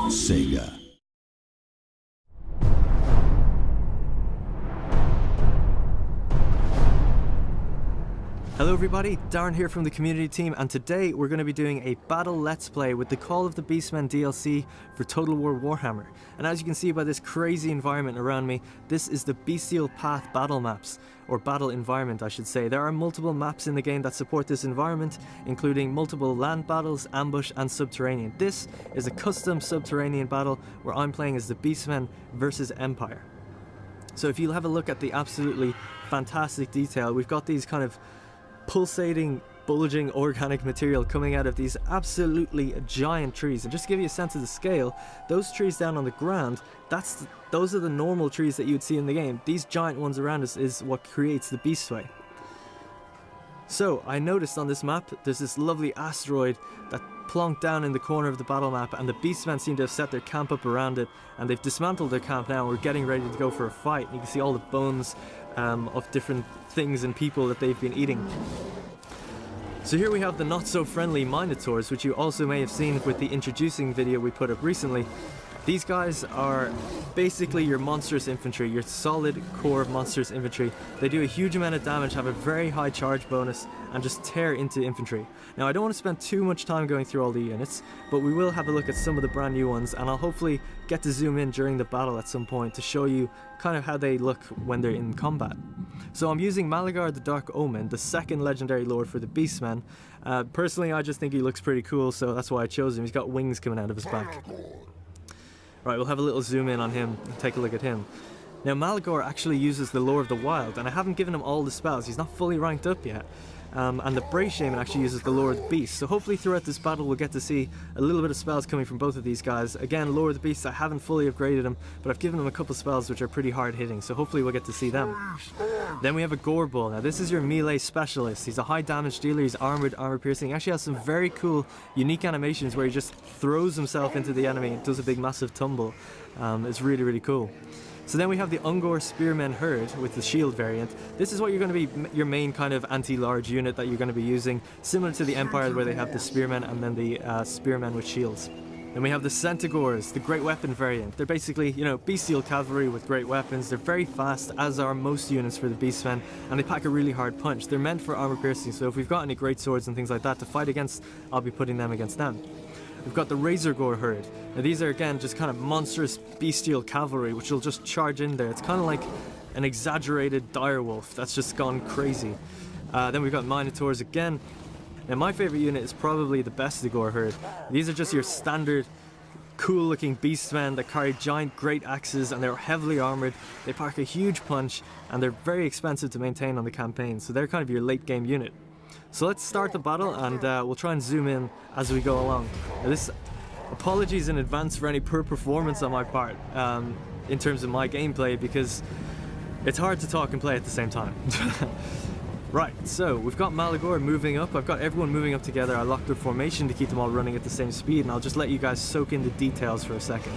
Sega. Hello everybody, Darren here from the community team, and today we're going to be doing a battle let's play with the Call of the Beastmen DLC for Total War Warhammer. And as you can see by this crazy environment around me, this is the Bestial Path battle maps, or battle environment I should say. There are multiple maps in the game that support this environment, including multiple land battles, ambush and subterranean. This is a custom subterranean battle where I'm playing as the Beastmen versus Empire. So if you have a look at the absolutely fantastic detail, we've got these kind of pulsating, bulging organic material coming out of these absolutely giant trees. And just to give you a sense of the scale, those trees down on the ground, those are the normal trees that you'd see in the game. These giant ones around us is what creates the Beastway. So I noticed on this map there's this lovely asteroid that plonked down in the corner of the battle map, and the Beastmen seem to have set their camp up around it, and they've dismantled their camp now. We're getting ready to go for a fight. You can see all the bones of different things and people that they've been eating. So here we have the not so friendly Minotaurs, which you also may have seen with the introducing video we put up recently. These guys are basically your monstrous infantry, your solid core of monstrous infantry. They do a huge amount of damage, have a very high charge bonus, and just tear into infantry. Now I don't want to spend too much time going through all the units, but we will have a look at some of the brand new ones, and I'll hopefully get to zoom in during the battle at some point to show you kind of how they look when they're in combat. So I'm using Malagar the Dark Omen, the second legendary lord for the Beastmen. Personally I just think he looks pretty cool, so that's why I chose him. He's got wings coming out of his back. Right, we'll have a little zoom in on him and take a look at him. Now Malagor actually uses the Lore of the Wild, and I haven't given him all the spells. He's not fully ranked up yet. And the Brave Shaman actually uses the Lore of the Beast. So hopefully throughout this battle we'll get to see a little bit of spells coming from both of these guys. Again, Lore of the Beast, I haven't fully upgraded him, but I've given him a couple spells which are pretty hard hitting, so hopefully we'll get to see them. Then we have a Gore Bull. Now this is your melee specialist. He's a high damage dealer, he's armoured, armor piercing. He actually has some very cool, unique animations where he just throws himself into the enemy and does a big massive tumble. It's really, really cool. So then we have the Ungor Spearmen Herd with the shield variant. This is what you're going to be your main kind of anti-large unit that you're going to be using, similar to the Empire where they have the Spearmen and then the Spearmen with shields. Then we have the Centaurs, the Great Weapon variant. They're basically, you know, bestial cavalry with great weapons. They're very fast, as are most units for the Beastmen, and they pack a really hard punch. They're meant for armor piercing, so if we've got any great swords and things like that to fight against, I'll be putting them against them. We've got the Razor Gore Herd. Now these are again just kind of monstrous bestial cavalry which will just charge in there. It's kind of like an exaggerated direwolf that's just gone crazy. Then we've got Minotaurs again. Now my favourite unit is probably the Bestigor Herd. These are just your standard cool looking beastmen that carry giant great axes, and they're heavily armoured. They pack a huge punch and they're very expensive to maintain on the campaign, so they're kind of your late game unit. So let's start the battle, and we'll try and zoom in as we go along. Now apologies in advance for any poor performance on my part in terms of my gameplay, because it's hard to talk and play at the same time. Right, so we've got Malagor moving up. I've got everyone moving up together. I locked their formation to keep them all running at the same speed, and I'll just let you guys soak in the details for a second.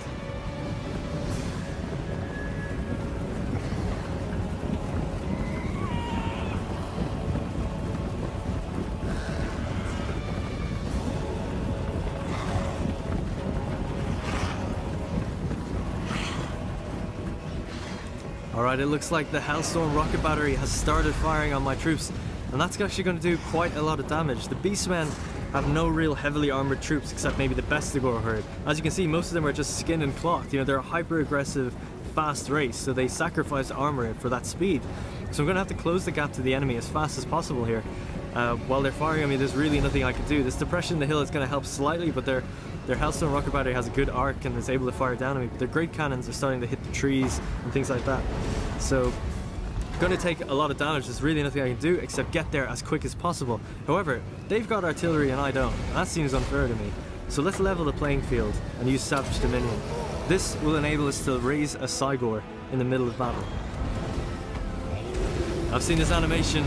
Alright, it looks like the Hellstorm rocket battery has started firing on my troops, and that's actually going to do quite a lot of damage. The Beastmen have no real heavily armoured troops except maybe the Bestigor Herd. As you can see, most of them are just skin and cloth. You know, they're a hyper-aggressive, fast race, so they sacrifice armour for that speed. So I'm going to have to close the gap to the enemy as fast as possible here. While they're firing on me, there's really nothing I can do. This depression in the hill is going to help slightly, but their Hellstone rocket battery has a good arc and is able to fire down on me, but their great cannons are starting to hit the trees and things like that. So, going to take a lot of damage. There's really nothing I can do except get there as quick as possible. However, they've got artillery and I don't, and that seems unfair to me. So let's level the playing field and use Savage Dominion. This will enable us to raise a Cygor in the middle of battle. I've seen this animation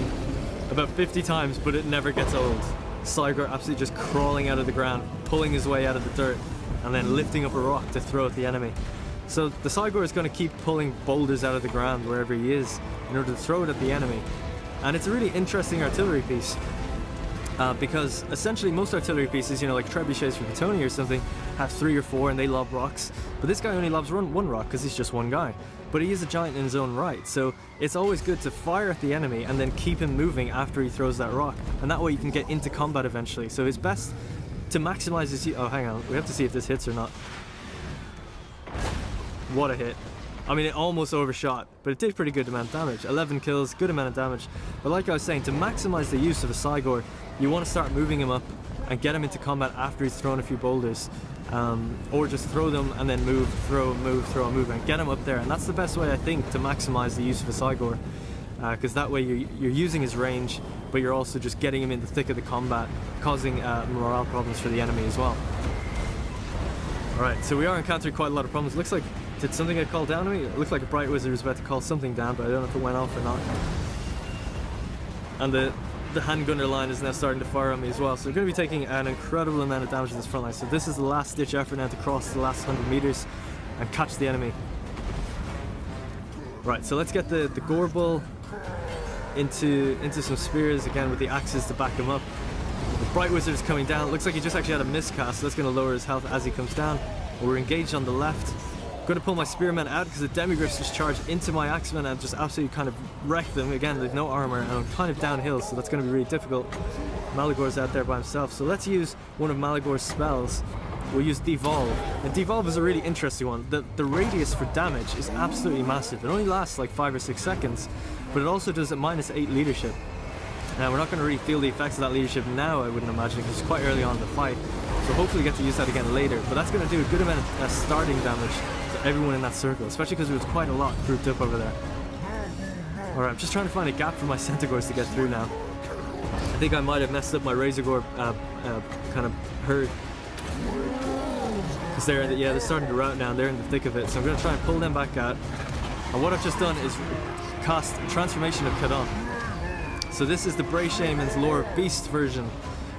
about 50 times, but it never gets old. Cygor absolutely just crawling out of the ground, pulling his way out of the dirt, and then lifting up a rock to throw at the enemy. So the Cygor is going to keep pulling boulders out of the ground wherever he is in order to throw it at the enemy. And it's a really interesting artillery piece. Because essentially most artillery pieces, you know, like trebuchets for Catoni or something, have 3 or 4 and they lob rocks, but this guy only lobs one rock because he's just one guy. But he is a giant in his own right, so it's always good to fire at the enemy and then keep him moving after he throws that rock, and that way you can get into combat eventually. So it's best to maximize his... Oh, hang on, we have to see if this hits or not. What a hit. I mean, it almost overshot, but it did pretty good amount of damage. 11 kills, good amount of damage. But like I was saying, to maximize the use of a Cygor, you want to start moving him up and get him into combat after he's thrown a few boulders. Or just throw them and then move, throw, move, and get him up there. And that's the best way, I think, to maximize the use of a Cygor. Because that way you're using his range, but you're also just getting him in the thick of the combat, causing morale problems for the enemy as well. Alright, so we are encountering quite a lot of problems. Looks like... Did something get called down to me? It looked like a Bright Wizard was about to call something down, but I don't know if it went off or not. And the handgunner line is now starting to fire on me as well, so we're going to be taking an incredible amount of damage in this front line. So this is the last ditch effort now to cross the last 100 meters and catch the enemy. Right, so let's get the Gorbel into some spears again with the axes to back him up. The Bright Wizard is coming down. Looks like he just actually had a miscast, so that's going to lower his health as he comes down. We're engaged on the left. Going to pull my spearmen out because the demigriffs just charged into my axemen and just absolutely kind of wrecked them. Again, they've no armor and I'm kind of downhill, so that's going to be really difficult. Malagor's out there by himself, so let's use one of Malagor's spells. We'll use Devolve, and Devolve is a really interesting one. The radius for damage is absolutely massive. It only lasts like 5 or 6 seconds, but it also does a -8 leadership. Now we're not going to really feel the effects of that leadership now, I wouldn't imagine, because it's quite early on in the fight. So hopefully get to use that again later, but that's going to do a good amount of starting damage to everyone in that circle, especially because there was quite a lot grouped up over there. Alright, I'm just trying to find a gap for my Centaurs to get through now. I think I might have messed up my Razorgore kind of herd. Because they're starting to rout now, and they're in the thick of it, so I'm going to try and pull them back out. And what I've just done is cast Transformation of Kadon. So this is the Bray Shaman's Lore of Beast version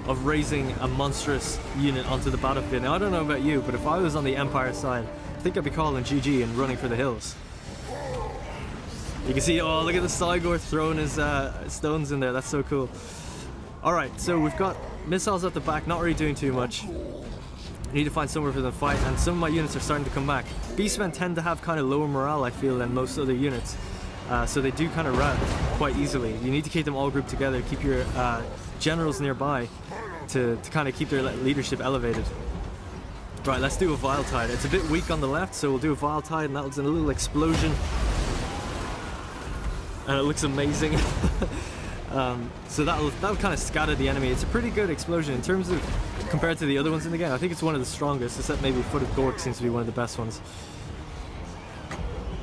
of raising a monstrous unit onto the battlefield. Now I don't know about you, but if I was on the Empire side, I think I'd be calling GG and running for the hills. You can see, oh look at the Cygor throwing his stones in there, that's so cool. Alright, so we've got missiles at the back, not really doing too much. I need to find somewhere for them to fight, and some of my units are starting to come back. Beastmen tend to have kind of lower morale, I feel, than most other units. So they do kind of rout quite easily. You need to keep them all grouped together, keep your generals nearby to kind of keep their leadership elevated. Right, let's do a Vile Tide. It's a bit weak on the left, so we'll do a Vile Tide, and that's a little explosion. And it looks amazing. So that'll kind of scatter the enemy. It's a pretty good explosion in terms of, compared to the other ones in the game, I think it's one of the strongest, except maybe Foot of Gork seems to be one of the best ones.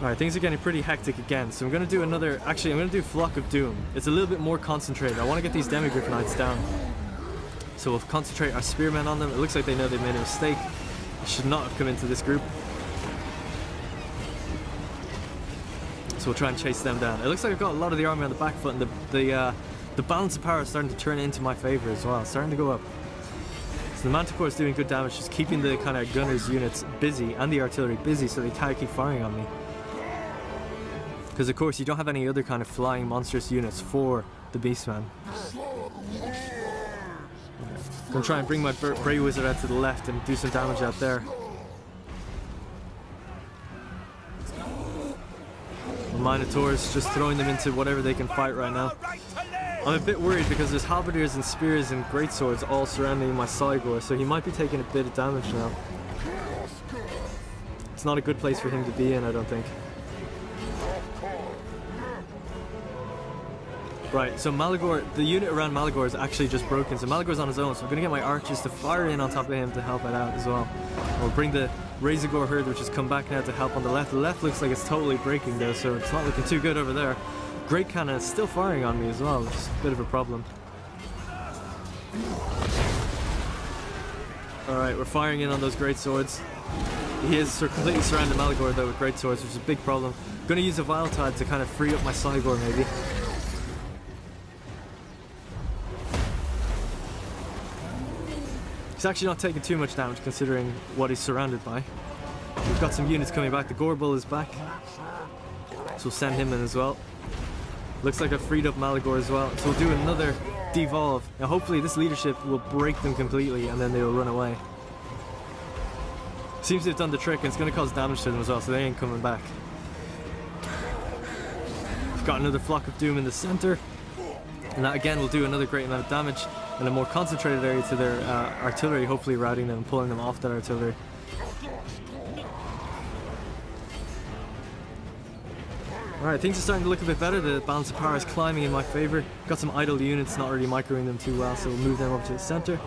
Alright, things are getting pretty hectic again, so I'm going to do another... Actually, I'm going to do Flock of Doom. It's a little bit more concentrated. I want to get these Demigriff Knights down. So we'll concentrate our Spearmen on them. It looks like they know they've made a mistake. They should not have come into this group. So we'll try and chase them down. It looks like I've got a lot of the army on the back foot, and the balance of power is starting to turn into my favour as well. It's starting to go up. So the Manticore is doing good damage, just keeping the kind of gunners units busy and the artillery busy so they can't keep firing on me. Because of course you don't have any other kind of flying monstrous units for the Beastman. I'm going to try and bring my Bray Wizard out to the left and do some damage out there. The Minotaurs just throwing them into whatever they can fight right now. I'm a bit worried because there's halberdiers and spears and greatswords all surrounding my Cygor, so he might be taking a bit of damage now. It's not a good place for him to be in, I don't think. Right, so Malagor, the unit around Malagor is actually just broken, so Malagor's on his own, so I'm going to get my archers to fire in on top of him to help it out as well. We'll bring the Razorgore herd, which has come back now to help on the left. The left looks like it's totally breaking though, so it's not looking too good over there. Great Cannon is still firing on me as well, which is a bit of a problem. Alright, we're firing in on those great swords. He is completely surrounded Malagor though with great swords, which is a big problem. I'm going to use a Vile Tide to kind of free up my Cygor maybe. He's actually not taking too much damage considering what he's surrounded by. We've got some units coming back. The Gorbel is back, so we'll send him in as well. Looks like I've freed up Malagor as well, so we'll do another Devolve. Now hopefully this leadership will break them completely and then they'll run away. Seems to have done the trick, and it's going to cause damage to them as well, so they ain't coming back. We've got another Flock of Doom in the center, and that again will do another great amount of damage in a more concentrated area to their artillery, hopefully routing them and pulling them off that artillery. Alright, things are starting to look a bit better. The balance of power is climbing in my favour. Got some idle units, not really microing them too well, so we'll move them over to the centre.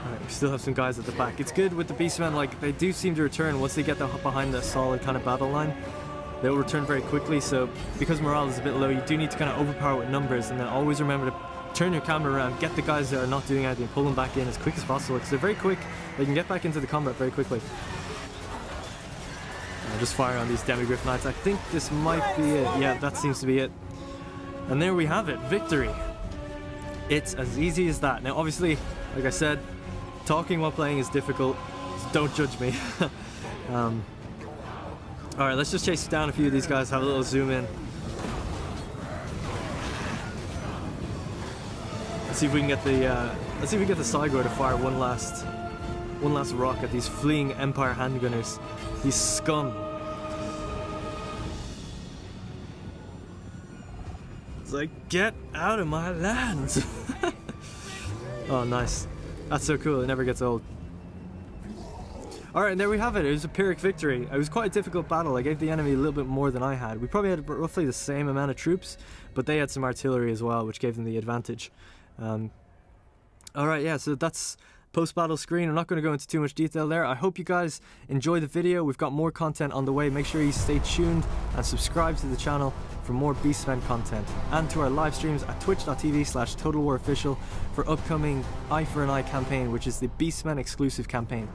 Alright, we still have some guys at the back. It's good with the Beastmen, like, they do seem to return once they get behind the solid kind of battle line. They'll return very quickly, so because morale is a bit low, you do need to kind of overpower with numbers, and then always remember to turn your camera around, get the guys that are not doing anything, pull them back in as quick as possible, because they're very quick. They can get back into the combat very quickly. Just fire on these Demigryph Knights. I think this might be it. Yeah, that seems to be it. And there we have it, victory. It's as easy as that. Now obviously, like I said, talking while playing is difficult, so don't judge me. Alright, let's just chase down a few of these guys, have a little zoom in. Let's see if we can get the Cygor to fire one last rock at these fleeing Empire handgunners. These scum. It's like, get out of my lands! Oh, nice. That's so cool, it never gets old. Alright, and there we have it. It was a Pyrrhic victory. It was quite a difficult battle. I gave the enemy a little bit more than I had. We probably had roughly the same amount of troops, but they had some artillery as well, which gave them the advantage. Alright, yeah, so that's post-battle screen. I'm not going to go into too much detail there. I hope you guys enjoy the video. We've got more content on the way. Make sure you stay tuned and subscribe to the channel for more Beastmen content, and to our live streams at twitch.tv/TotalWarOfficial for upcoming Eye for an Eye campaign, which is the Beastmen exclusive campaign.